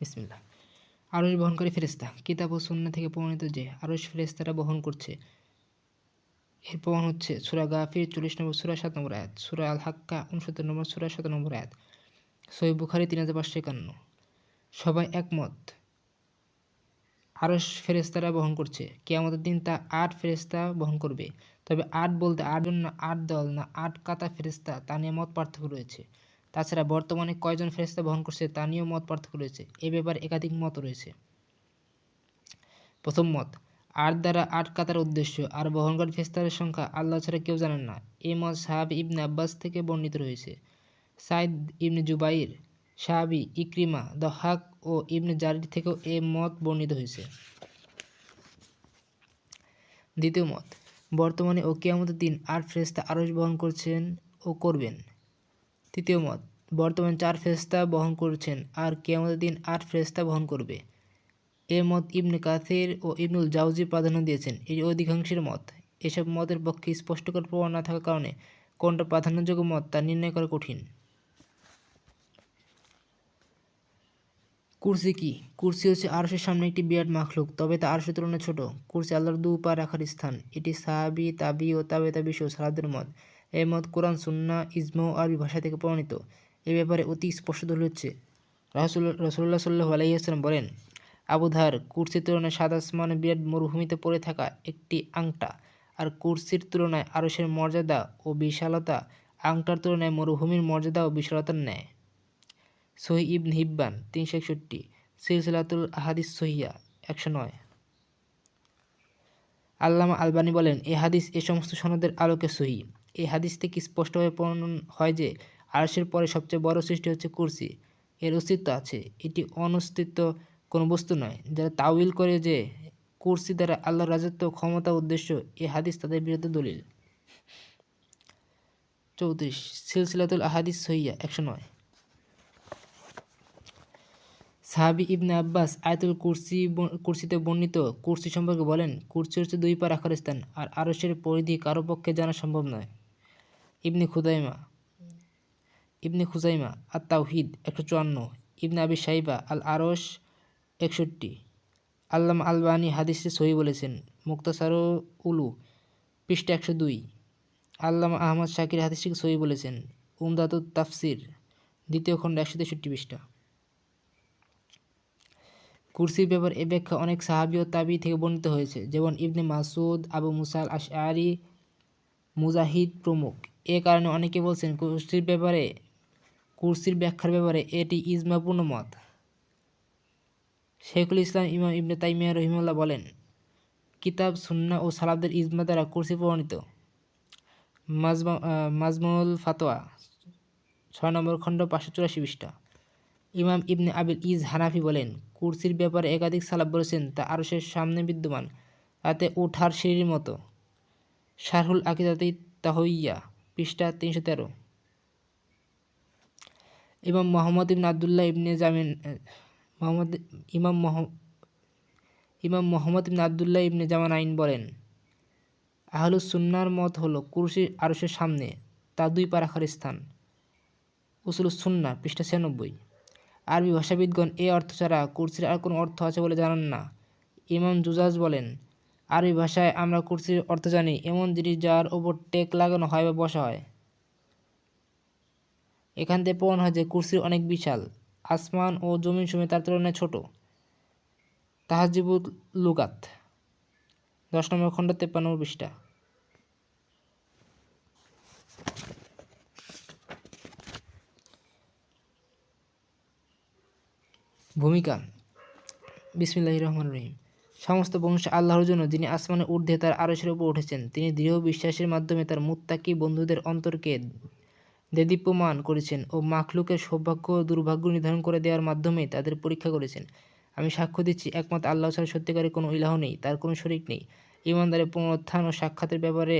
বিসমিল্লাহ। আরশ বহনকারী ফেরেশতা। কিতাব ও সুন্নাহ থেকে প্রমাণিত যে আরশ ফেরেশতারা বহন করছে। এর প্রমাণ হচ্ছে সূরা গাফির ৪০ নম্বর সূরা ৭ নম্বর আয়াত, সূরা আল হাক্কা ৬৯ নম্বর সূরা ৭ নম্বর আয়াত, সহিহ বুখারী ৩৫৫১। সবাই একমত আরশ ফেরেশতারা বহন করছে। কিয়ামতের দিন তা ৮ ফেরেশতা বহন করবে। তবে ৮ বলতে ৮ জন না ৮ দল না ৮ কাতা ফেরেশতা তা নিয়ে মত পার্থক্য রয়েছে। তাছাড়া বর্তমানে কয়জন ফেরেশতা বহন করছে তা নিয়েও মত পার্থক্য রয়েছে। এ ব্যাপারে একাধিক মত রয়েছে। প্রথম মত, ৮ দ্বারা ৮ কাতার উদ্দেশ্য, আর বহনকারী ফেরেশতাদের সংখ্যা আল্লাহ ছাড়া কেউ জানেন না। এই মত সাহাবী ইবনে আব্বাস থেকে বর্ণিত রয়েছে। সাইদ ইবনে জুবাইর, সাহাবী ইকরিমা, দহাক ও ইবনে জারির থেকেও এ মত বর্ণিত হয়েছে। দ্বিতীয় মত, বর্তমানে ও কিয়ামতের দিন ৮ ফেরেশতা আরশ বহন করছেন ও করবেন। তৃতীয় মত, বর্তমানে ৪ ফেরেশতা বহন করছেন আর কিয়ামতের দিন ৮ ফেরেশতা বহন করবে। এ মত ইবনে কাসির ও ইবনুল জাওজি প্রাধান্য দিয়েছেন। এই অধিকাংশের মত। এসব মতের পক্ষে স্পষ্টকর প্রমাণ না থাকার কারণে কোনটা প্রাধান্যযোগ্য মত তা নির্ণয় করা কঠিন। কুরসি কি? কুরসি হচ্ছে আরশের সামনে একটি বিরাট মাখলুক, তবে তা আরশের তুলনায় ছোট। কুরসি আল্লাহর ২ পা রাখার স্থান। এটি সাহাবী, তাবী ও তাবে তাবী সহ সালাফদের মত। এই মত কোরআন, সুন্নাহ, ইজমা ও আরবি ভাষা থেকে প্রমাণিত। এ ব্যাপারে অতি স্পষ্ট দলিল হচ্ছে রাসূলুল্লাহ সাল্লাল্লাহু আলাইহি ওয়াসাল্লাম বলেন, আবু ধার, কুরসির তুলনায় সাত আসমানে বিরাট মরুভূমিতে পড়ে থাকা একটি আংটা, আর কুরসির তুলনায় আরশের মর্যাদা ও বিশালতা আংটার তুলনায় মরুভূমির মর্যাদা ও বিশালতার ন্যায়। সহিহ ইবনে হিব্বান ৩৬১, সিলসিলাতুল আহাদিস সহিহা ১০৯। আল্লামা আলবানী বলেন, এ হাদিস এ সমস্ত সনদের আলোকে সহিহ। এই হাদিস থেকে স্পষ্টভাবে প্রমাণ হয় যে আরশের পরে সবচেয়ে বড় সৃষ্টি হচ্ছে কুরসি। এর অস্তিত্ব আছে, এটি অনস্তিত্ব কোনো বস্তু নয়। যারা তাওয়িল করে যে কুরসি দ্বারা আল্লাহর রাজত্ব, ক্ষমতা উদ্দেশ্য, এ হাদিস তাদের বিরুদ্ধে দলিল। ৩৪, সিলসিলাতুল আহাদিস সহিহা ১০৯। সাহাবী ইবনে আব্বাস আয়াতুল কুরসিতে বর্ণিত কুরসি সম্পর্কে বলেন, কুরসি হচ্ছে ২ পা রাখার স্থান, আর আরশের পরিধি কারো পক্ষে জানা সম্ভব নয়। ইবনে খুজাইমা আত তাওহীদ ১৫৪, ইবনে আবি শাইবা আল আরশ ৬১। আল্লামা আলবানী হাদিসটি সহিহ বলেছেন। মুক্তাসারুল উলু পৃষ্ঠা ১০২। আল্লামা আহমদ শাকির হাদিসটিকে সহিহ বলেছেন। উমদাতুত তাফসির ২য় খণ্ড ১৬৩ পৃষ্ঠা। কুরসির ব্যাপার এ ব্যাখ্যা অনেক সাহাবী ও তাবী থেকে বর্ণিত হয়েছে, যেমন ইবনে মাসউদ, আবু মুসা আল আশআরী, মুজাহিদ প্রমুখ। এ কারণে অনেকে বলছেন কুরসির ব্যাখ্যার ব্যাপারে এটি ইজমাপূর্ণ মত। শেখুল ইসলাম ইমাম ইবনে তাইমিয়া রহিমাহুল্লাহ বলেন, কিতাব, সুন্নাহ ও সালাফদের ইজমা দ্বারা কুরসি প্রমাণিত। মাজমুল ফাতোয়া ৬ নম্বর খণ্ড ৫৮৪ পৃষ্ঠা। ইমাম ইবনে আবিল ইজ হানাফি বলেন, কুরসির ব্যাপারে একাধিক সালাফ বলেছেন তা আরশের সামনে বিদ্যমান, তাতে ওঠার সিঁড়ির মতো। শারহুল আকিদাতি তাহওয়িয়া পৃষ্ঠা ৩১৩। ইমাম মোহাম্মদ ইবনে আবদুল্লাহ ইবনে জামানাইন বলেন, আহলুস সুন্নাহর মত হলো কুরসি আরশের সামনে, তা ২ পা রাখার স্থান। উসুলুস সুন্নাহ পৃষ্ঠা ৯৬। আরবি ভাষাবিদগণ এ অর্থ ছাড়া কুরসির আর কোনো অর্থ আছে বলে জানান না। ইমাম জুজাজ বলেন, আরবি ভাষায় আমরা কুরসির অর্থ জানি এমন জিনিস যার ওপর টেক লাগানো হয় বা বসা হয়। এখান থেকে প্রমাণ হয় যে কুরসি অনেক বিশাল, আসমান ও জমিন সমূহ তার তুলনায় ছোট। তাহজিবুল লুগাত ১০ নম্বর খণ্ড ৫৩ নম্বর পৃষ্ঠা। ভূমিকা। বিসমিল্লাহির রহমানির রহিম। সমস্ত প্রশংসা আল্লাহর জন্য, যিনি আসমানের ঊর্ধ্বে তার আরশের উপর উঠেছেন। তিনি দৃঢ় বিশ্বাসের মাধ্যমে তার মুত্তাকী বন্ধুদের অন্তরকে দেদীপ্যমান করেছেন ও মাখলুকের সৌভাগ্য ও দুর্ভাগ্য নির্ধারণ করে দেওয়ার মাধ্যমে তাদের পরীক্ষা করেছেন। আমি সাক্ষ্য দিচ্ছি, একমাত্র আল্লাহ ছাড়া সত্যিকারের কোনো ইলাহ নেই, তার কোনো শরীক নেই। ঈমানদারের পুনরুত্থান ও সাক্ষাতের ব্যাপারে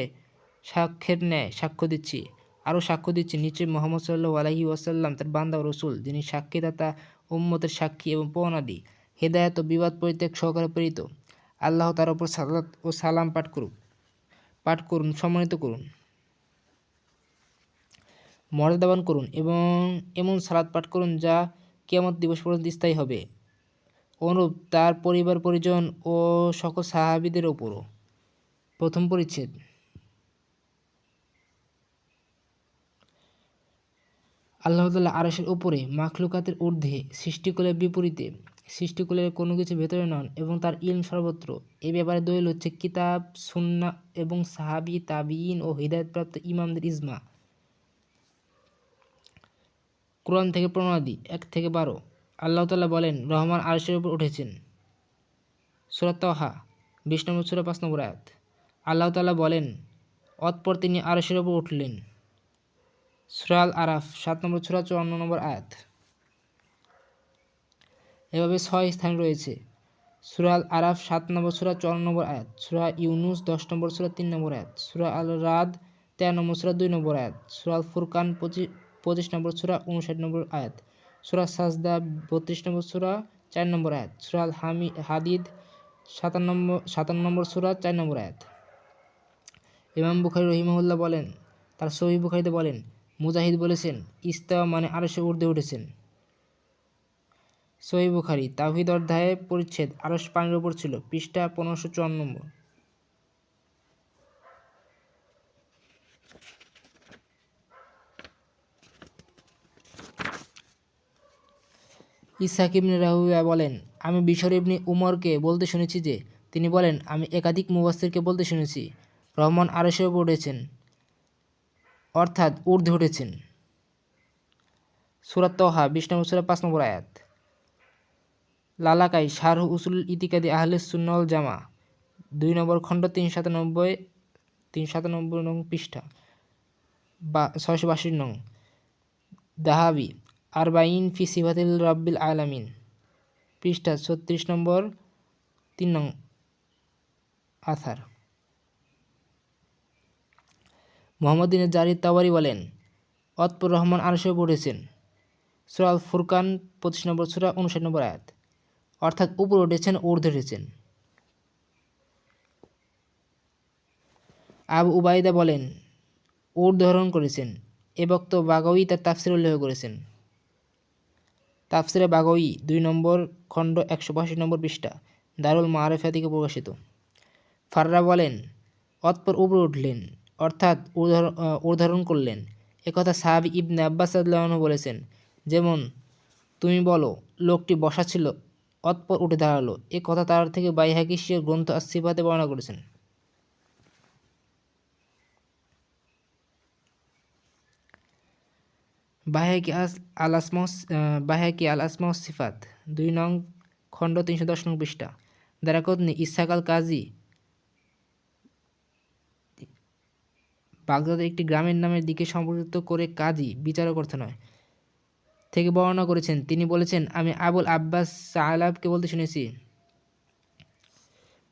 সাক্ষ্যের ন্যায় সাক্ষ্য দিচ্ছি। আরও সাক্ষ্য দিচ্ছি, নিশ্চয়ই মুহাম্মদ সাল্লাল্লাহু আলাইহি ওয়াসাল্লাম তার বান্দা ও রসুল, যিনি সাক্ষীদাতা, উম্মতের সাক্ষী এবং প্রণাদী, হেদায়েত ও বিবাদ পরিত্যাগ সহকারে প্রেরিত। আল্লাহ তার ওপর সালাত ও সালাম পাঠ করুন, সম্মানিত করুন, মর্যাদাবান করুন এবং এমন সালাত পাঠ করুন যা কিয়ামত দিবস পর্যন্ত স্থায়ী হবে। অনুরূপ তার পরিবার পরিজন ও সকল সাহাবীদের ওপরও। প্রথম পরিচ্ছেদ। আল্লাহ তাআলা আরশের উপরে, মাখলুকাতের ঊর্ধ্বে, সৃষ্টিকুলের বিপরীতে, সৃষ্টিকুলের কোনো কিছু ভেতরে নন এবং তার ইলম সর্বত্র। এ ব্যাপারে দলিল হচ্ছে কিতাব, সুন্নাহ এবং সাহাবী, তাবিঈন ও হিদায়াতপ্রাপ্ত ইমামদের ইজমা। কোরআন থেকে প্রমাণাদি 1 থেকে 12। আল্লাহ তাআলা বলেন, রহমান আরশের উপর উঠেছেন। সূরা তাহা 20 নম্বর সূরা 5 নম্বর আয়াত। আল্লাহ তাআলা বলেন, অতঃপর তিনি আরশের উপর উঠলেন। সূরা আল আরাফ 7 নম্বর সূরা 54 নম্বর আয়াত। এভাবে 6 স্থান রয়েছে। সূরা আল আরাফ 7 নম্বর সূরা 54 নম্বর আয়াত, সূরা ইউনুস 10 নম্বর সূরা 3 নম্বর আয়াত, সূরা আল রাদ 13 নম্বর সূরা 2 নম্বর আয়াত, সূরা আল ফুরকান 25 নম্বর সূরা 59 নম্বর আয়াত, সূরা সাজদা 32 নম্বর সূরা 4 নম্বর আয়াত, সূরা আল হাদিদ 57 নম্বর সূরা 4 নম্বর আয়াত। ইমাম বুখারী রাহিমাহুল্লাহ বলেন, তার সহিহ বুখারীতে বলেন, মুজাহিদ বলেছেন, ইস্তাওয়া মানে আরশের ঊর্ধ্বে উঠেছেন। সহিহ বুখারী তাওহীদ অধ্যায়ে পরিচ্ছেদ আরশ পানির উপর ছিল, পৃষ্ঠা 1554 নম্বর। ইসহাক ইবনে রাহুয়া বলেন, আমি বিশর ইবনে উমরকে বলতে শুনেছি যে তিনি বলেন, আমি একাধিক মুফাসসিরকে বলতে শুনেছি, রহমান আরশের উপর উঠেছেন, অর্থাৎ ঊর্ধ্বে উঠেছেন। সূরা তাহা 20 নম্বর সূরা 5 নম্বর আয়াত। লালাকাই শারহ উসুল ইতিকাদি আহলে সুন্নাহ ওয়াল জামা 2 নম্বর খণ্ড 397 নং পৃষ্ঠা 662 নং। দাহাবি আরবাইন ফি সিফাতিল রাব্বিল আলামিন পৃষ্ঠা 36 নম্বর 3 নং আথার। মুহাম্মদ বিন জারির তাবারি বলেন, অতঃপর রহমান আরশে উঠেছেন। সূরা আল ফুরকান 25 নম্বর সূরা 59 নম্বর আয়াত, অর্থাৎ উপরে উঠেছেন, ঊর্ধ্বে উঠেছেন। আবু উবাইদা বলেন, ঊর্ধ্বরণ করেছেন। এ বক্তব্য বাগাউই তার তাফসিরে উল্লেখ করেছেন। তাফসিরে বাগাউই 2 নম্বর খণ্ড 185 নম্বর পৃষ্ঠা, দারুল মাআরিফা থেকে প্রকাশিত। ফাররা বলেন, অতঃপর উপরে উঠলেন, অর্থাৎ ঊর্ধ্বরণ করলেন। একথা সাহাবী ইবনে আব্বাস রাদিয়াল্লাহু আনহু বলেছেন, যেমন তুমি বলো, লোকটি বসা ছিল, অতঃপর উঠে দাঁড়ালো। এ কথা তার থেকে বাইহাকী স্বীয় গ্রন্থ আস-সিফাতে বর্ণনা করেছেন। বাইহাকী আল আসমা ওয়াস সিফাত 2 নং খণ্ড 310 নং পৃষ্ঠা। দারাকতনি ইসহাক আল কাজী বাগদাদের একটি গ্রামের নামের দিকে সম্পর্কিত করে কাজী বিচারক অর্থ নয় থেকে বর্ণনা করেছেন। তিনি বলেছেন, আমি আবুল আব্বাস সালাবকে বলতে শুনেছি,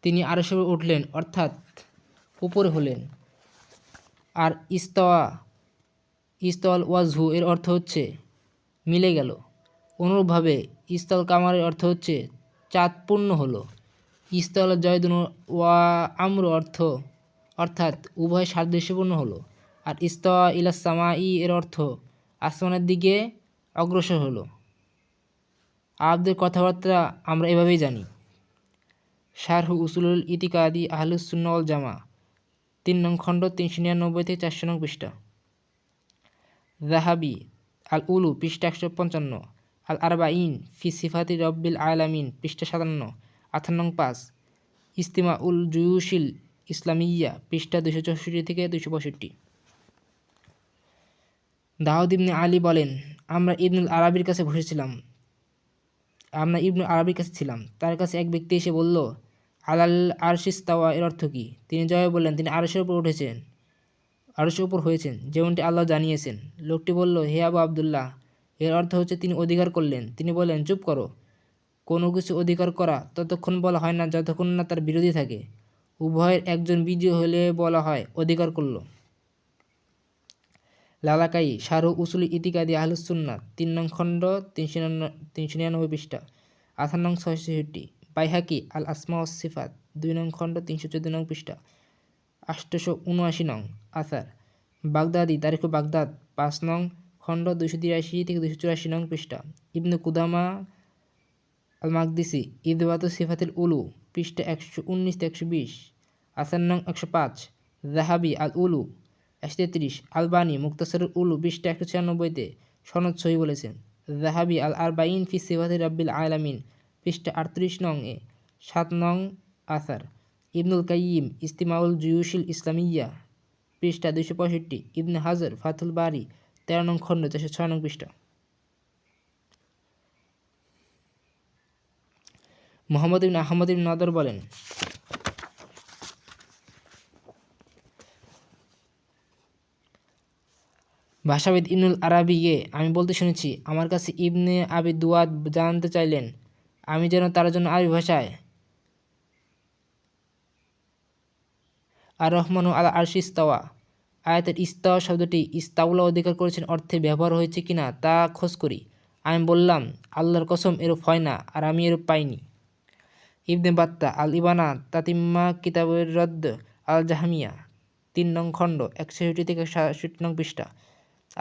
তিনি আরশের উপর উঠলেন, অর্থাৎ উপরে হলেন। আর ইস্তাওয়াল ওয়াজহু এর অর্থ হচ্ছে মিলে গেল। অনুরূপভাবে ইস্তাওয়াল কামারের অর্থ হচ্ছে চাঁদ পূর্ণ হলো। ইস্তাওয়াল জয়দুন ওয়া আমর অর্থাৎ উভয় সাদৃশ্যপূর্ণ হলো। আর ইস্তাওয়া ইলাস সামাই এর অর্থ আসমানের দিকে অগ্রসর হলো। আরবদের কথাবার্তা আমরা এভাবেই জানি। শারহ উসুলুল ইতিকাদি আহলুস সুন্নাহ ওয়াল জামা 3 নং খণ্ড 399 থেকে 400 নং পৃষ্ঠা। যাহাবি আল উলু পৃষ্ঠা 155, আল আরবাইন ফি সিফাতি রব্বিল আলামিন পৃষ্ঠা 57, 58 নং 5, ইস্তিমা উল জুয়ুশিল ইসলামিয়া পৃষ্ঠা 264 থেকে 265। দাউদ ইবনে আলী বলেন, আমরা ইবনুল আরাবির কাছে ছিলাম। তার কাছে এক ব্যক্তি এসে বলল, আলাল আরশিস্তাওয়া এর অর্থ কী? তিনি জবাবে বললেন, তিনি আরশের উপর হয়েছেন, যেমনটি আল্লাহ জানিয়েছেন। লোকটি বলল, হে আবু আবদুল্লাহ, এর অর্থ হচ্ছে তিনি অধিকার করলেন। তিনি বললেন, চুপ করো। কোনো কিছু অধিকার করা ততক্ষণ বলা হয় না যতক্ষণ না তার বিরোধী থাকে। উভয়ের একজন বিজয়ী হলে বলা হয় অধিকার করল। লালাকাই শারহ উসুল ইতিকাদি আহলুস সুন্নাহ 3 নং খণ্ড 399 পৃষ্ঠা, 58 নং 666। বাইহাকী আল আসমা ওয়াস সিফাত 2 নং খণ্ড 314 নং পৃষ্ঠা, 879 নং আসার। বাগদাদি তারিখ বাগদাদ 5 নং খণ্ড 283 থেকে 284 নং পৃষ্ঠা। ইবনে কুদামা আল মাকদিসি ইদবাতু সিফাতিল উলু পৃষ্ঠা 119-120, আসার নং 105। যাহাবি আল উলু 133, আলবানি মুক্তাসারুল উলু পৃষ্ঠা 196-তে সনদ সহি বলেছেন। যাহাবি আল আরবাইন ফি সিফাতি রাব্বিল আলামিন পৃষ্ঠা 38 নং এ 7 নং আসার। ইবনুল কাইয়িম ইস্তিমাউল জুয়ুশিল ইসলামিয়া পৃষ্ঠা 265, ইবনে হাজার ফাথুল বারি 13 নং খণ্ড 406 নং পৃষ্ঠা। মুহাম্মদ ইবনে আহমদ ইবনে নদর বলেন, ভাষাবিদ ইবনুল আরাবিকে আমি বলতে শুনেছি, আমার কাছে ইবনে আবি দুয়াদ জানতে চাইলেন আমি যেন তার জন্য আরবি ভাষায় আর রহমানু আলা আরশি ইস্তাওয়া আয়াতের ইস্তাওয়া শব্দটি ইস্তাউলা অধিকার করেছেন অর্থে ব্যবহার হয়েছে কিনা তা খোঁজ করি। আমি বললাম, আল্লাহর কসম এরূপ হয় না, আর আমি এরূপ পাইনি। ইবনে বাত্তা আল ইবানা তাতিম্মা কিতাবের রদ্দ আল জাহামিয়া 3 নং খণ্ড 61-67 নং পৃষ্ঠা,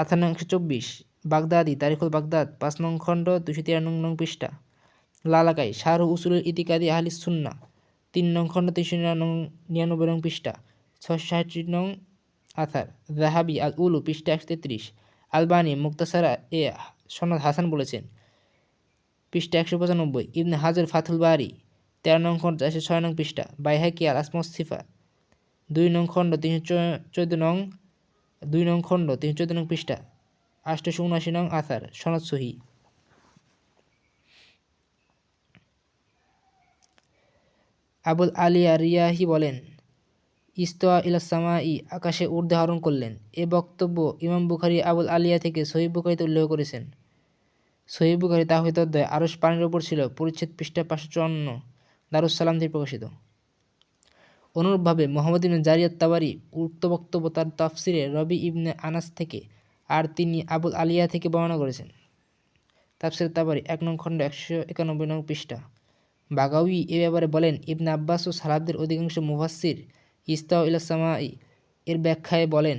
18 নং 124। বাগদাদি তারিখুল বাগদাদ 5 নং খণ্ড 293 নং পৃষ্ঠা। লালাকাই শাহরু উসুলুল ইতিকাদি আহলিস সুন্নাহ 3 নং খণ্ড 399 নং পৃষ্ঠা, 660 নং আথার। যাহাবি আল উলু পৃষ্ঠা 133। আলবানি মুক্তাসারা এ সনদ হাসান বলেছেন পৃষ্ঠা 195। ইবনে হাজার ফাথুল বারি 13 নং খণ্ড 406 নং পৃষ্ঠা। বাইহাকি আল আসমাস সিফা 2 নং খণ্ড 314 নং পৃষ্ঠা, 879 নং আথার, সনদ সহি। আবুল আলিয়া রিয়াহি বলেন, ইস্তাওয়া ইলাস সামাই আকাশে ঊর্ধ্বে আরোহণ করলেন। এ বক্তব্য ইমাম বুখারী আবুল আলিয়া থেকে সহিহ বুখারীতে উল্লেখ করেছেন। সহিহ বুখারী তাওহীদ অধ্যায় আরশ পানির ওপর ছিল পরিচ্ছেদ পৃষ্ঠা 554 দারুস সালাম থেকে প্রকাশিত। অনুরূপভাবে মুহাম্মদ ইবনে জারির তাবারি উক্ত বক্তব্য তার তাফসিরে রবি ইবনে আনাস থেকে আর তিনি আবুল আলিয়া থেকে বর্ণনা করেছেন। তাফসির তাবারি 1 নং খণ্ড 191 নং পৃষ্ঠা। বাগাউই এ ব্যাপারে বলেন, ইবনে আব্বাস ও সাহাবদের অধিকাংশ মুফাসসির ইস্তাওয়া ইলাস সামাই এর ব্যাখ্যায় বলেন,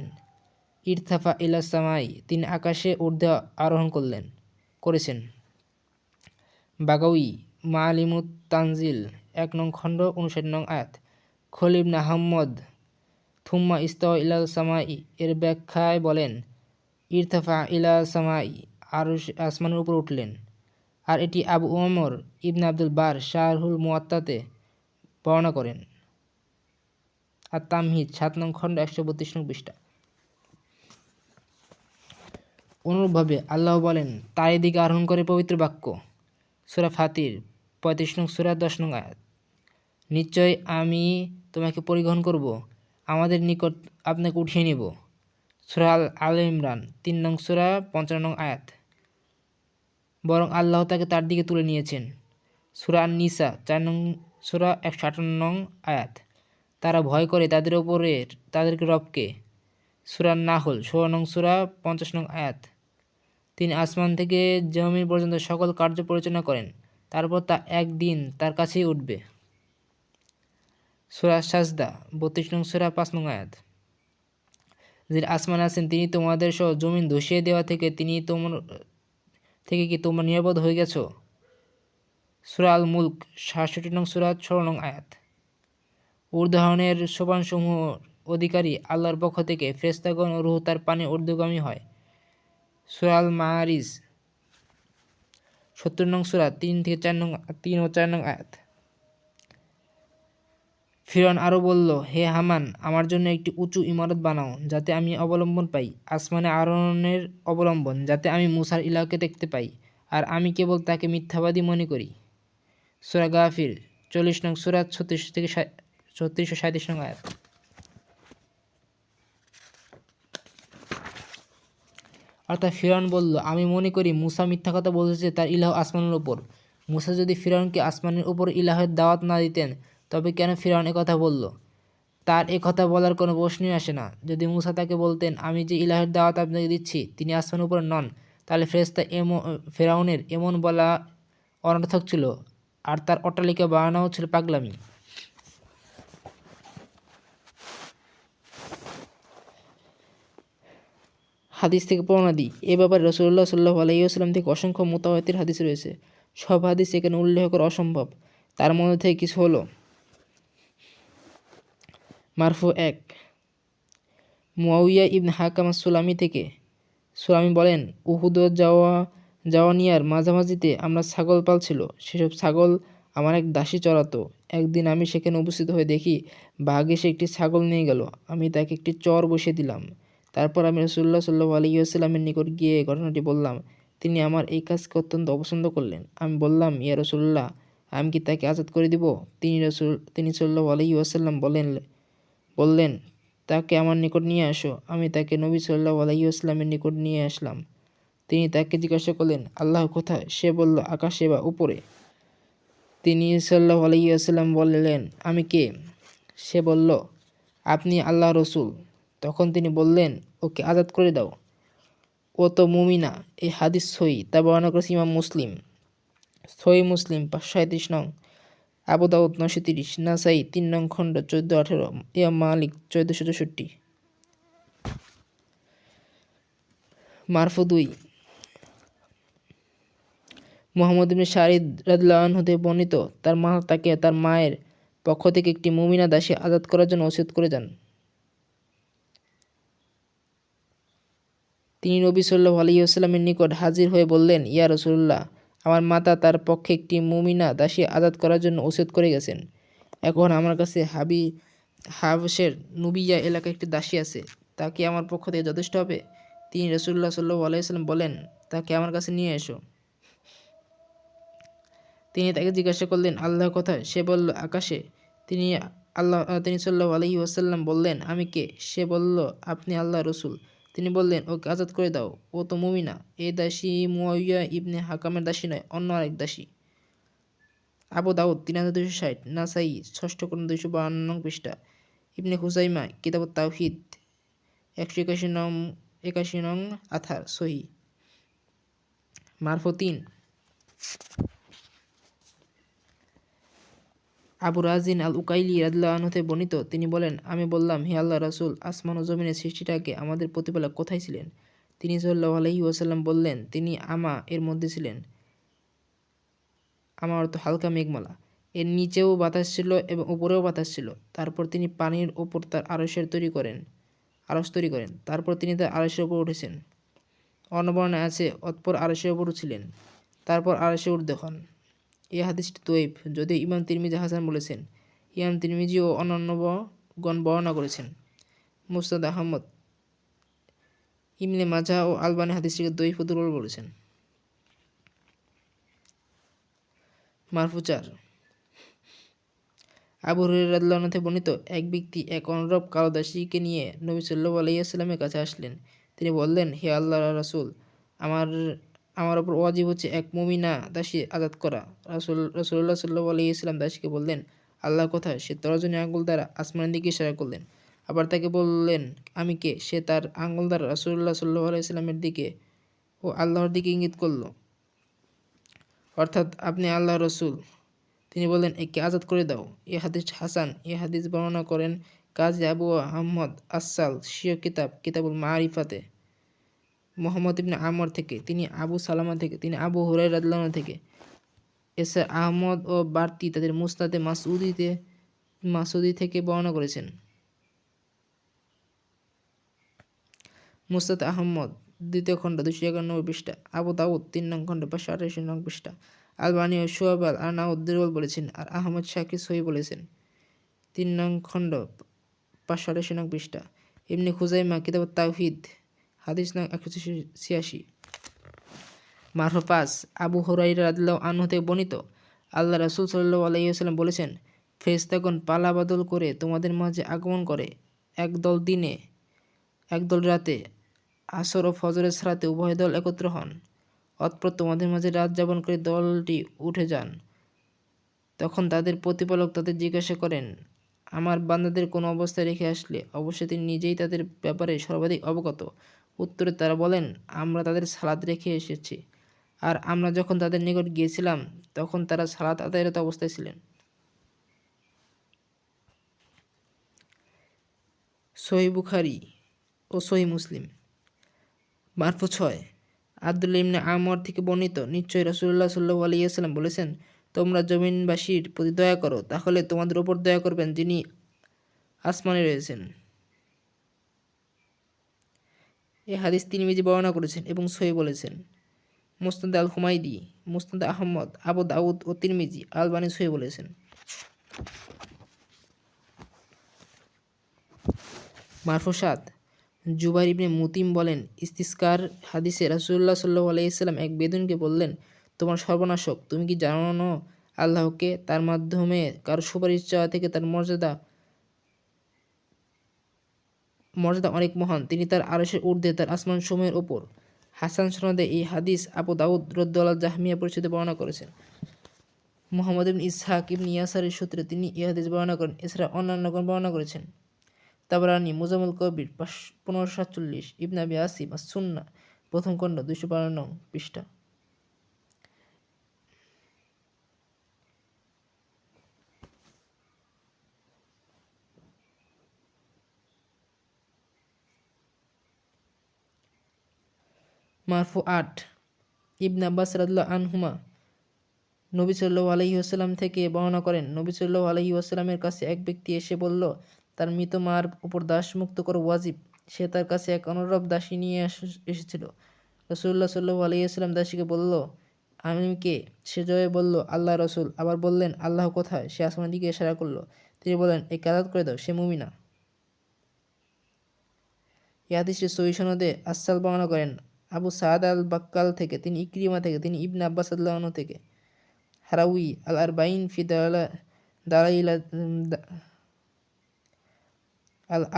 ইরতাফা ইলাস সামাই তিনি আকাশে ঊর্ধ্বে আরোহণ করেছেন। বাগাউই মাআলিমুত তানজিল 1 নং খণ্ড 59 নং আয়াত। খলিল ইবনে আহমদ থুম্মা ইস্তাওয়া ইলাস সামাই এর ব্যাখ্যায় বলেন, ইরতাফা ইলা সামাই আরশ আসমানের উপর উঠলেন। আর এটি আবু ওমর ইবনে আব্দুল বার শারহুল মুওয়াত্তাতে বর্ণনা করেন। আর তামহিদ 7 নং খণ্ড 132 নং পৃষ্ঠা। অনুরূপভাবে আল্লাহ বলেন, তার এদিকে আরোহণ করে পবিত্র বাক্য। সূরা ফাতির 35 নং সূরা 10 নং আয়াত। নিশ্চয় আমি তোমাকে পরিগ্রহণ করব, আমাদের নিকট আপনাকে উঠিয়ে নেব। সূরা আল ইমরান 3 নং সূরা 55 নং আয়াত। বরং আল্লাহ তাকে তার দিকে তুলে নিয়েছেন। সূরা আন-নিসা 4 নং সূরা 158 নং আয়াত। তারা ভয় করে তাদেরকে রবকে। সূরা নাহল 16 নং সূরা 50 নং আয়াত। তিনি আসমান থেকে জমিন পর্যন্ত সকল কার্য পরিচালনা করেন, তারপর তা একদিন তার কাছেই উঠবে। সূরা সাজদা 32 নং সূরা 5 নং আয়াত। যিনি আসমানে আছেন তিনি তোমাদের সহ জমিন ধসিয়ে দেওয়া থেকে কি তোমরা নিরাপদ হয়ে গেছ? সূরা আল মুলক 67 নং সূরা 16 নং আয়াত। ঊর্ধ্বারোহণের সোপানসমূহ অধিকারী আল্লাহর পক্ষ থেকে ফেরেশতাগণ ও রূহ তার পানে ঊর্ধ্বগামী হয়। সূরা আল মাআরিজ 70 নং সূরা 3 ও 4 নং আয়াত। ফিরআউন আরও বলল, হে হামান, আমার জন্য একটি উঁচু ইমারত বানাও যাতে আমি অবলম্বন পাই, আসমানে আরোহণের অবলম্বন, যাতে আমি মূসার ইলাহকে দেখতে পাই, আর আমি কেবল তাকে মিথ্যাবাদী মনে করি। সূরা গাফির 40 নং সূরা 36-37 নং আয়াত। অর্থাৎ ফিরআউন বলল, আমি মনে করি মূসা মিথ্যা কথা বলেছে তার ইলাহ আসমানের উপর। মূসা যদি ফিরআউনকে আসমানের উপর ইলাহের দাওয়াত না দিতেন তবে কেন ফিরআউন একথা বলল? তার একথা বলার কোনো প্রশ্নই আসে না। যদি মূসা তাকে বলতেন, আমি যে ইলাহের দাওয়াত আপনাকে দিচ্ছি তিনি আসমানের উপর নন, তাহলে ফিরআউনের এমন বলা অনর্থক ছিল, আর তার অট্টালিকা বানানোও ছিল পাগলামি। হাদিস থেকে প্রমাণাদি। এ ব্যাপারে রাসূলুল্লাহ সাল্লাল্লাহু আলাইহি ওয়াসাল্লাম থেকে অসংখ্য মুতাওয়াতির হাদিস রয়েছে। সব হাদিস এখানে উল্লেখ করা অসম্ভব। তার মধ্যে থেকে কিছু হলো: মারফু 1, মুয়াউইয়া ইবনে হাকাম সুলামি থেকে। সুলামি বলেন, উহুদ জাওয়ানিয়ার মাঝামাঝিতে আমরা ছাগল পালছিল। সেসব ছাগল আমার এক দাসী চড়াতো। একদিন আমি সেখানে উপস্থিত হয়ে দেখি বাঘ এসে একটি ছাগল নিয়ে গেল। আমি তাকে একটি চর বসিয়ে দিলাম। তারপর আমি রাসূলুল্লাহ সাল্লাল্লাহু আলাইহি ওয়াসাল্লামের নিকট গিয়ে ঘটনাটি বললাম। তিনি আমার এই কাজকে অত্যন্ত অপছন্দ করলেন। আমি বললাম, ইয়া রাসূলুল্লাহ, আমি কি তাকে আজাদ করে দিব? তিনি সাল্লাল্লাহু আলাইহি ওয়াসাল্লাম বললেন, তাকে আমার নিকট নিয়ে আসো। আমি তাকে নবী সাল্লাল্লাহু আলাইহি ওয়াসাল্লামের নিকট নিয়ে আসলাম। তিনি তাকে জিজ্ঞাসা করলেন, আল্লাহ কোথায়? সে বলল, আকাশে বা উপরে। তিনি সাল্লাল্লাহু আলাইহি ওয়াসাল্লাম বললেন, আমি কে? সে বলল, আপনি আল্লাহর রাসূল। তখন তিনি বললেন, ওকে আজাদ করে দাও, ও তো মুমিনা। এই হাদিস সহিহ। তা বর্ণনা করেছে ইমাম মুসলিম। সহিহ মুসলিম 537 নং, আবু দাউদ 930, নাসাই 3 নং খণ্ড 1418, ইমাম মালিক 1464। মারফু 2, মুহাম্মদ ইবনে শারিদ রাদিয়াল্লাহু আনহু হতে বর্ণিত, তার মা তাকে তার মায়ের পক্ষ থেকে একটি মুমিনা দাসী আজাদ করার জন্য ওসিয়ত করে যান। তিনি নবী সাল্লাল্লাহু আলাইহি ওয়াসাল্লামের নিকট হাজির হয়ে বললেন, ইয়া রাসূলুল্লাহ, আমার মাতা তার পক্ষে একটি মুমিনা দাসী আজাদ করার জন্য ওসিয়ত করে গেছেন। এখন আমার কাছে হাবশের নুবিয়া এলাকায় একটি দাসী আছে। তা কি আমার পক্ষ থেকে যথেষ্ট হবে? তিনি রাসূলুল্লাহ সাল্লাল্লাহু আলাইহি ওয়াসাল্লাম বলেন, তাকে আমার কাছে নিয়ে এসো। তিনি তাকে জিজ্ঞাসা করলেন, আল্লাহ কোথায়? সে বলল, আকাশে। তিনি সাল্লাল্লাহু আলাইহি ওয়াসাল্লাম বললেন, আমি কে? সে বলল, আপনি আল্লাহর রাসূল। তিনি বললেন, ওকে আজাদ করে দাও, ও তো মুমিনা। এই দাসী মুয়াউইয়া ইবনে হাকামের দাসী নয়, অন্য আরেক দাসী। আবু দাউদ 3260, নাসাই 6ষ্ঠ খণ্ড 252 নং পৃষ্ঠা, ইবনে খুজাইমা কিতাবুত তাওহীদ 181 নং আথার সহিহ। মারফু 3, আবু রাজিন আল উকাইলি রাদিয়াল্লাহু আনহু হতে বর্ণিত, তিনি বলেন, আমি বললাম, হে আল্লাহর রাসূল, আসমান ও জমিনের সৃষ্টির আগে আমাদের প্রতিপালক কোথায় ছিলেন? তিনি সাল্লাল্লাহু আলাইহি ওয়াসাল্লাম বললেন, তিনি আমা এর মধ্যে ছিলেন। আমা অর্থ হালকা মেঘমালা। এর নিচেও বাতাস ছিল এবং উপরেও বাতাস ছিল। তারপর তিনি পানির ওপর তার আরশ তৈরি করেন। তারপর তিনি তার আরশের উপর উঠেছেন। অন্য বর্ণনায় আছে, অতঃপর আরশের উপর ছিলেন, তারপর আরশে ঊর্ধ্বে হন। এই হাদিসটি দঈফ, যদিও ইমাম তিরমিজি হাসান বলেছেন। ইমাম তিরমিজি ও অন্যান্য গণ বর্ণনা করেছেন। মুসনাদ আহমদ, ইবনে মাজাহ ও আলবানী হাদিসটিকে দঈফ ও দুর্বল বলেছেন। মারফু 4, আবু হুরায়রা রাদিয়াল্লাহু আনহু থেকে বর্ণিত, এক ব্যক্তি এক অনুরূপ কালো দাসীকে নিয়ে নবী সাল্লাল্লাহু আলাইহি ওয়াসাল্লামের কাছে আসলেন। তিনি বললেন, হে আল্লাহর রাসূল, আমার ওপর ওয়াজিব হচ্ছে এক মুমিনা দাসী আজাদ করা। রাসূলুল্লাহ সাল্লাল্লাহু আলাইহি ওয়াসাল্লাম দাসীকে বললেন, আল্লাহ কোথায়? সে তর্জনী আঙ্গুল দ্বারা আসমানের দিকে ইশারা করলেন। আবার তাকে বললেন, আমি কে? সে তার আঙ্গুল দ্বারা রাসূলুল্লাহ সাল্লাল্লাহু আলাইহি ওয়াসাল্লামের দিকে ও আল্লাহর দিকে ইঙ্গিত করল, অর্থাৎ আপনি আল্লাহর রাসূল। তিনি বললেন, একে আজাদ করে দাও। এই হাদিস হাসান। এই হাদিস বর্ণনা করেন কাজী আবু আহমদ আসাল স্বীয় কিতাবুল মারিফাতে মুহাম্মদ ইবনে আমর থেকে, তিনি আবু সালামা থেকে, তিনি আবু হুরায়রা রাদিয়াল্লাহু আনহু থেকে। এছাড়া আহমদ ও বারতি তাদের মুসনাদে মাসউদি থেকে বর্ণনা করেছেন। মুসনাদ আহমদ 2য় খণ্ড 291 পৃষ্ঠা, আবু দাউদ 3 নং খণ্ড 528 নং পৃষ্ঠা। আলবানী ও শুআব আল আরনাউত দুর্বল বলেছেন, আর আহমদ শাকির সহিহ বলেছেন। 3 নং খণ্ড 528 নং পৃষ্ঠা, ইবনে খুজাইমা কিতাবুত তাওহীদ হাদিস নং 186। মারফু 5, আবু হুরায়রা রাদিয়াল্লাহু আনহু থেকে বর্ণিত, আল্লাহ রাসূল সাল্লাল্লাহু আলাইহি ওয়াসাল্লাম বলেছেন, ফেরেশতাগণ পালা বদল করে তোমাদের মাঝে আগমন করে, একদল দিনে, একদল রাতে, আসর ও ফজরের সালাতে উভয় দল একত্র হন। অতঃপর তোমাদের মাঝে রাত যাপন করে দলটি উঠে যান। তখন তাদের প্রতিপালক তাদের জিজ্ঞাসা করেন, আমার বান্দাদের কোন অবস্থায় রেখে আসলে? অবশ্যই তিনি নিজেই তাদের ব্যাপারে সর্বাধিক অবগত। উত্তরে তারা বলেন, আমরা তাদের সালাত রেখে এসেছি, আর আমরা যখন তাদের নিকট গিয়েছিলাম তখন তারা সালাত আদায়রত অবস্থায় ছিলেন। সহিহ বুখারী ও সহিহ মুসলিম। মারফু 6, আব্দুল্লাহ ইবনে আমর থেকে বর্ণিত, নিশ্চয়ই রাসূলুল্লাহ সাল্লাল্লাহু আলাইহি ওয়াসাল্লাম বলেছেন, তোমরা জমিনবাসীর প্রতি দয়া করো, তাহলে তোমাদের উপর দয়া করবেন যিনি আসমানে রয়েছেন। এই হাদিস তিরমিজি বর্ণনা করেছেন এবং সহিহ বলেছেন। মুসনাদ আল হুমায়দি, মুসনাদ আহমদ, আবু দাউদ ও তিরমিজি, আলবানী সহিহ বলেছেন। মারফুসাত জুবাইর ইবনে মুতিম বলেন, ইস্তিসকার হাদিসে রাসূলুল্লাহ সাল্লাল্লাহু আলাইহি ওয়াসাল্লাম এক বেদুইনকে বললেন, তোমার সর্বনাশ হোক, তুমি কি জানো না আল্লাহকে তার মাধ্যমে কারো সুপারিশ চাওয়া থেকে তার মর্যাদা অনেক মহান, তিনি তার আরশের ঊর্ধ্বে তার আসমানসমূহের ওপর। হাসান সনদে এই হাদিস আবু দাউদ রদ্দুল্লাহ জাহমিয়া পরিচিত বর্ণনা করেছেন। মুহাম্মদ ইবনে ইসহাক ইবনে ইয়াসারের সূত্রে তিনি এই হাদিস বর্ণনা করেন। এছাড়া অন্যান্যগণ বর্ণনা করেছেন। তাবরানী মুজামুল কবির 1547, ইবনে আবি আসিম আস-সুন্নাহ প্রথম খণ্ড 252 নং পৃষ্ঠা। মারফুআত ইবনে আব্বাস রাদিয়াল্লাহু আনহুমা নবী সাল্লাল্লাহু আলাইহি ওয়াসাল্লাম থেকে বর্ণনা করেন, নবী সাল্লাল্লাহু আলাইহি ওয়াসাল্লামের কাছে এক ব্যক্তি এসে বলল, তার মৃত মার উপর দাস মুক্ত করা ওয়াজিব। সে তার কাছে এক অনুরূপ দাসী নিয়ে এসেছিল। রাসূলুল্লাহ সাল্লাল্লাহু আলাইহি ওয়াসাল্লাম দাসীকে বলল, আমি কে? সে জবাবে বলল, আল্লাহ রাসূল। আবার বললেন, আল্লাহ কোথায়? সে আসমানের দিকে ইশারা করল। তিনি বললেন, একে আযাদ করে দাও, সে মুমিনা। এই হাদীসটি সহিহ সনদে আসাল বর্ণনা করেন আবু সাদ আল বাক্কাল থেকে, তিনি ইকরিমা থেকে, তিনি ইবনে আব্বাস রাদিয়াল্লাহু আনহু থেকে। হারাউই আল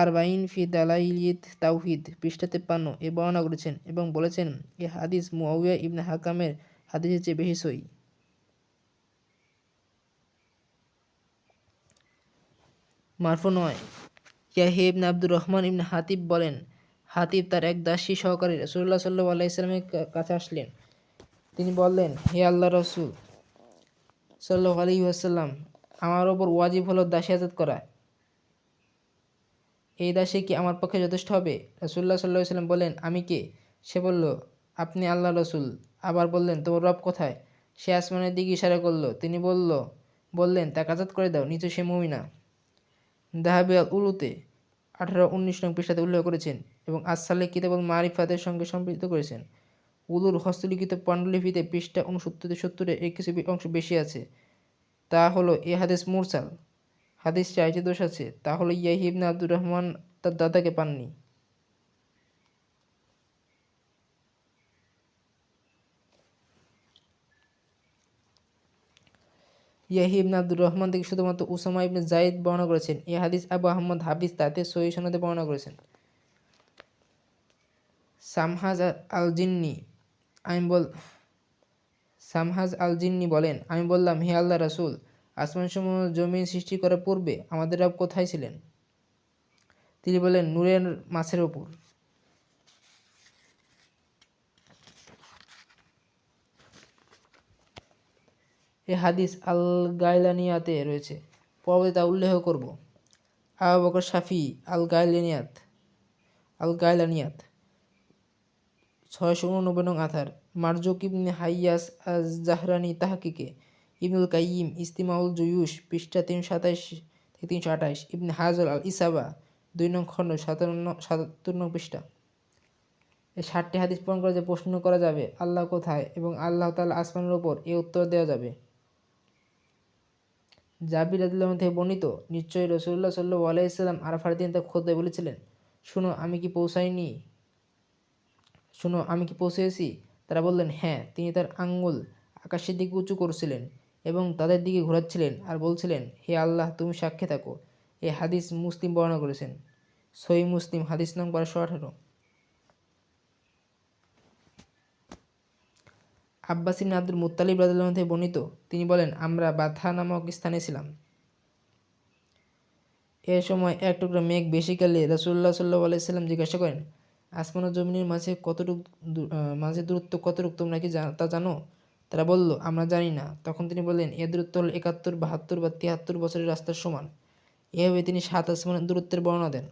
আরবাইন ফি দালাইলিত তাওহীদ পৃষ্ঠা 53 এ বর্ণনা করেছেন এবং বলেছেন, এ হাদিস মুআউইয়া ইবনে হাকামের হাদিসের চেয়ে বেশি সহিহ। মারফু নয়। ইয়াহইয়া ইবনে আব্দুর রহমান ইবনে হাতিব বলেন, হাতিব তার এক দাসী সহকারী রাসূলুল্লাহ সাল্লাল্লাহু আলাইহি ওয়াসাল্লামের কাছে আসলেন। তিনি বললেন, হে আল্লাহর রাসূল সাল্লাল্লাহু আলাইহি ওয়াসাল্লাম, আমার ওপর ওয়াজিব হলো দাসী আযাদ করা। এই দাসী কি আমার পক্ষে যথেষ্ট হবে? রাসূলুল্লাহ সাল্লাল্লাহু আলাইহি ওয়াসাল্লাম বললেন, আমি কে? সে বলল, আপনি আল্লাহর রাসূল। আবার বললেন, তোমার রব কোথায়? সে আসমানের দিকে ইশারা করল। তিনি বললেন, তাকে আযাদ করে দাও, নিশ্চয়ই সে মুমিনা। দাহাবি আল উলুতে 18-19 নং পৃষ্ঠাতে উল্লেখ করেছেন এবং আস-সালেহ কিতাবুল মারিফাতের সঙ্গে সম্পৃক্ত করেছেন। উলুর হস্তলিখিত পান্ডুলিপিতে পৃষ্ঠা 69-70 এর কিছু অংশ বেশি আছে। তা হলো এ হাদিস মুরসাল। হাদিসটি আরেকটি দোষ আছে, তা হলো ইয়াহইয়া ইবনে আব্দুর রহমান তার দাদাকে পাননি। ইয়াহইয়া ইবনে আব্দুর রহমান থেকে শুধুমাত্র উসামা ইবনে যায়েদ বর্ণনা করেছেন। এই হাদিস আবু আহমদ হাফিজ তাতে সহিহ সনদে বর্ণনা করেছেন। সামহাজ আল জিন্নি বলেন, আমি বললাম, হে আল্লাহর রাসূল, আসমানসমূহ জমিন সৃষ্টি করার পূর্বে আমাদের রব কোথায় ছিলেন? তিনি বললেন, নূরের মাছের ওপর। এ হাদিস আল গাইলানিয়াতে রয়েছে, পরবর্তীতে তা উল্লেখ করব। আবু বকর শাফি আল গাইলানিয়াত 689 নং আথার। মারজুক ইবনে হাইয়াস আজ-জাহরানি তাহকিকে। ইবনুল কাইয়িম ইস্তিমাউল জুয়ুশ পৃষ্ঠা 327-328। ইবনে হাজর আল ইসাবা 2 নং খণ্ড 77 নং পৃষ্ঠা। এই 60টি হাদিস প্রমাণ করে যে প্রশ্ন করা যাবে আল্লাহ কোথায় এবং আল্লাহ তাআলা আসমানের ওপর, এ উত্তর দেওয়া যাবে। জাবির রাদিয়াল্লাহু আনহু থেকে বর্ণিত, নিশ্চয়ই রাসূলুল্লাহ সাল্লাল্লাহু আলাইহি ওয়াসাল্লাম আরাফার দিন তার খুতবায় বলেছিলেন, শুনো আমি কি পৌঁছেছি? তারা বললেন, হ্যাঁ। তিনি তার আঙ্গুল আকাশের দিকে উঁচু করছিলেন এবং তাদের দিকে ঘোরাচ্ছিলেন আর বলছিলেন, হে আল্লাহ, তুমি সাক্ষী থাকো। এই হাদিস মুসলিম বর্ণনা করেছেন। সহিহ মুসলিম হাদিস নং 1218। আব্বাস ইবনে আব্দুল মুত্তালিব রাদিয়াল্লাহু আনহু থেকে বর্ণিত, তিনি বলেন, আমরা বাথা নামক স্থানে ছিলাম। এ সময় এক টুকরা মেঘ বেশি কালে রাসূলুল্লাহ সাল্লাল্লাহু আলাইহি ওয়াসাল্লাম জিজ্ঞাসা করেন, আসমান ও জমিনের মাঝে দূরত্ব কতটুক তোমরা কি তা জানো? তারা বলল, আমরা জানি না। তখন তিনি বললেন, এর দূরত্ব হল 71, 72 বা 73 বছরের রাস্তার সমান। এভাবে তিনি 7 আসমানের দূরত্বের বর্ণনা দেন।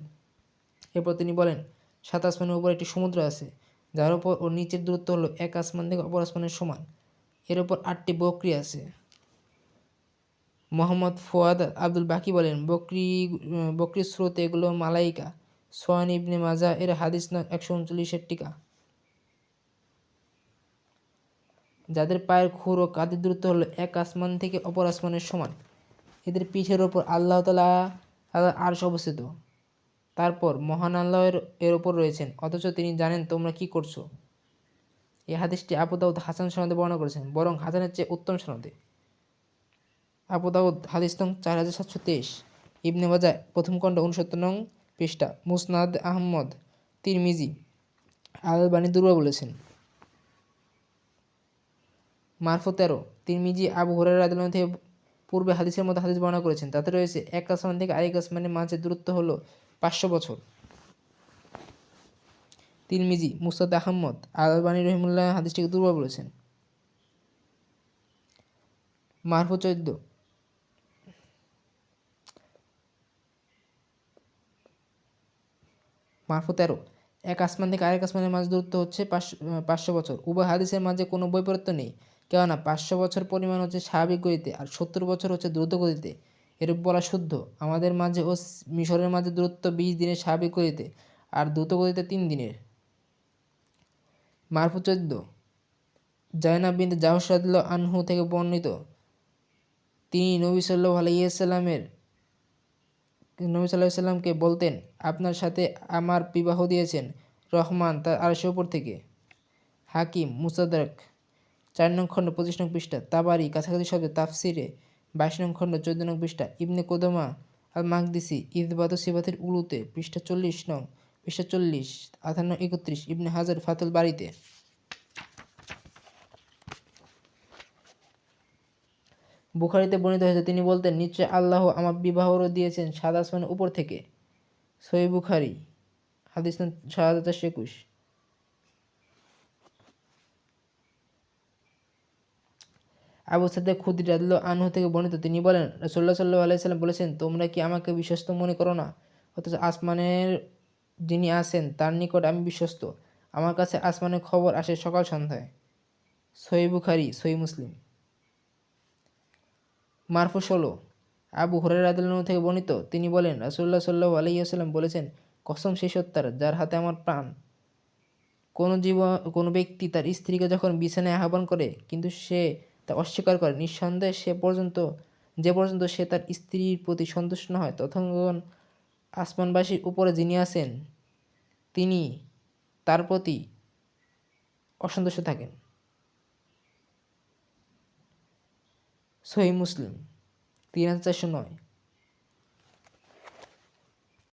এরপর তিনি বলেন, 7 আসমানের উপর একটি সমুদ্র আছে, যার উপর ও নিচের দূরত্ব হলো এক আসমান থেকে অপর আসমানের সমান। এর উপর 8টি বকরি আছে। মোহাম্মদ ফুয়াদ আব্দুল বাকি বলেন, বকরির স্রোতে এগুলো মালাইকা। সোয়ান ইবনে মাজা এর হাদিস নং 139 টিকা। যাদের পায়ের খুর ও কাঁধের দূরত্ব হলো এক আসমান থেকে অপর আসমানের সমান। এদের পিঠের ওপর আল্লাহ তাআলা আরশ অবস্থিত। তারপর মহান আল্লাহ এর ওপর রয়েছেন, অথচ তিনি জানেন তোমরা কি করছো। এই হাদিসটি আবু দাউদ হাসান সনদে বর্ণনা করেছেন, বরং হাসানের চেয়ে উত্তম সনদে। আবু দাউদ হাদিস নং 4723, ইবনে মাজাহ প্রথম খণ্ড 69 নং পৃষ্ঠা, মুসনাদ আহমদ, তিরমিজি, আল-আলবানী দুর্বল বলেছেন। মারফু 13, তিরমিজি আবু হুরায়রা রাদিয়াল্লাহু থেকে পূর্বে হাদিসের মতো হাদিস বর্ণনা করেছেন। তাতে রয়েছে এক আসমান থেকে আরেক আসমানের মাঝে দূরত্ব হলো 500 বছর। তিরমিজি, মুসনাদ আহমদ, আল-আলবানী রহিমাহুল্লাহ হাদিসটিকে দুর্বল বলেছেন। মারফু 14, এক আসমান থেকে আরেক আসমানের মাঝে দূরত্ব হচ্ছে 500 বছর। উভয় হাদিসের মাঝে কোনো বৈপরীত্য নেই, কেননা 500 বছর পরিমাণ হচ্ছে স্বাভাবিক গতিতে আর 70 বছর হচ্ছে দ্রুত গতিতে। এরূপ বলা শুদ্ধ। আমাদের মাঝে ও মিশরের মাঝে দূরত্ব 20 দিনের স্বাভাবিক গতিতে আর দ্রুত গতিতে 3 দিনের। মারফু 14, জায়নাব বিনতে জাহশ রাদিয়াল্লাহু আনহু থেকে বর্ণিত, তিনি নবী সাল্লাল্লাহু আলাইহি সাল্লামকে বলতেন, আপনার সাথে আমার বিবাহ দিয়েছেন রহমান তার আরশের উপর থেকে। হাকিম, মুস্তাদরাক 4 নং খণ্ড 25 নং পৃষ্ঠা, তাবারি কাছাকাছি শব্দে তাফসিরে 22 নং খণ্ড 14 নং পৃষ্ঠা, ইবনে কুদামা আল মাকদিসি ইসবাতু সিফাতিল উলুতে পৃষ্ঠা 40 নং, পৃষ্ঠা 40, 58-31, ইবনে হাজার ফাতুল বারীতে। বুখারীতে বর্ণিত হয়েছে, তিনি বলতেন, নিশ্চয় আল্লাহ আমার বিবাহও দিয়েছেন 7 আসমানের উপর থেকে। সহিহ বুখারী হাদিস নং 7421। আবু সাঈদ খুদরী রাদিয়াল্লাহু আনহু থেকে বর্ণিত, তিনি বলেন, রাসূলুল্লাহ সাল্লাল্লাহু আলাইহি সাল্লাম বলেছেন, তোমরা কি আমাকে বিশ্বস্ত মনে করো না, অথচ আসমানের যিনি আছেন তার নিকট আমি বিশ্বস্ত। আমার কাছে আসমানের খবর আসে সকাল সন্ধ্যায়। সহিহ বুখারী, সহিহ মুসলিম। মারফু 16, আবু হুরায়রা রাদিয়াল্লাহু আনহু থেকে বর্ণিত, তিনি বলেন, রাসূলুল্লাহ সাল্লাল্লাহু আলাইহি ওয়াসাল্লাম বলেছেন, কসম সেই সত্তার যার হাতে আমার প্রাণ, কোনো ব্যক্তি তার স্ত্রীকে যখন বিছানায় আহ্বান করে কিন্তু সে তা অস্বীকার করে, নিঃসন্দেহে যে পর্যন্ত সে তার স্ত্রীর প্রতি সন্তুষ্ট না হয়, ততক্ষণ আসমানবাসীর উপরে যিনি আছেন তিনি তার প্রতি অসন্তুষ্ট থাকেন। সহিহ মুসলিম 3409,